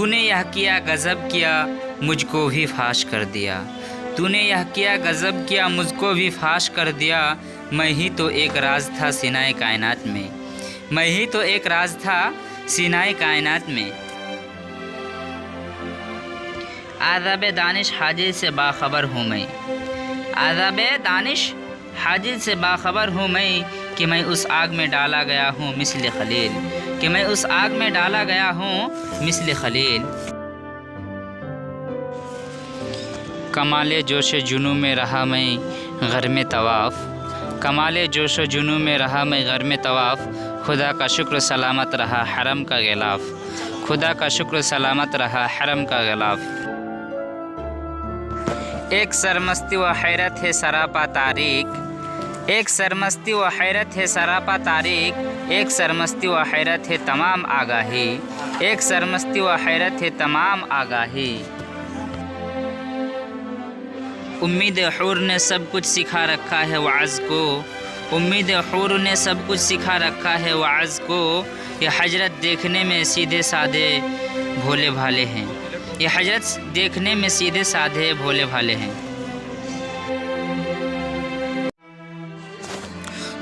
तूने यह किया गज़ब किया मुझको भी फाश कर दिया। तूने यह किया गज़ब किया मुझको भी फाश कर दिया। मैं ही तो एक राज था सीनाए कायनात में। मैं ही तो एक राज था सीनाए कायनात में। आज़ाब दानिश हाजिर से बाखबर हूँ मैं। आज़ाब दानिश हाजिर से बाखबर हूँ मैं कि मैं उस आग में डाला गया हूँ मिस्ल खलील। कि मैं उस आग में डाला गया हूँ मिस्ल खलील। कमाले जोश जुनू में रहा मैं घर में तवाफ़। कमाले जोश जुनू में रहा मैं घर में तवाफ़। खुदा का शुक्र सलामत रहा हरम का गिलाफ। खुदा का शुक्र सलामत रहा हरम का गिलाफ। एक सरमस्ती व हैरत है सरापा तारीक। एक सरमस्ती व हैरत है सरापा तारीक। एक सरमस्ती व हैरत है तमाम आगाही। एक सरमस्ती व हैरत है तमाम आगाही। उम्मीद हूर ने सब कुछ सिखा रखा है वाज़ को। उम्मीद हूर ने सब कुछ सिखा रखा है वाज़ को। ये हजरत देखने में सीधे साधे भोले भाले हैं। ये हजरत देखने में सीधे साधे भोले भाले हैं।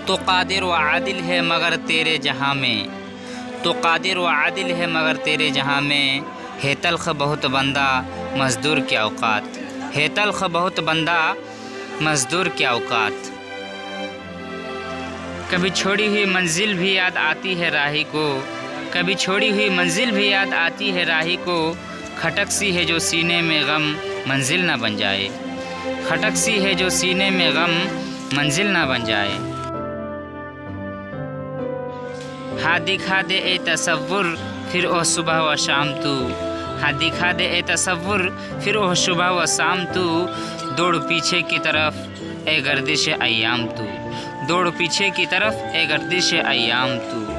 तो कादिर व आदिल है मगर तेरे जहाँ में। तो कादिर व आदिल है मगर तेरे जहाँ में। है तल्ख बहुत बंदा मज़दूर के औकात। है तल्ख बहुत बंदा मज़दूर के औकात। कभी छोड़ी हुई मंजिल भी याद आती है राही को। कभी छोड़ी हुई मंजिल भी याद आती है राही को। खटक सी है जो सीने में गम मंजिल ना बन जाए। खटक सी है जो सीने में गम मंजिल ना बन जाए। हाँ दिखा दे ए तसव्वुर फिर ओह सुबह व शाम तू। हाँ दिखा दे ए तसव्वुर फिर ओह सुबह व शाम तू। दौड़ पीछे की तरफ ए गर्दिश अय्याम तू। दौड़ पीछे की तरफ ए गर्दिश अय्याम तू।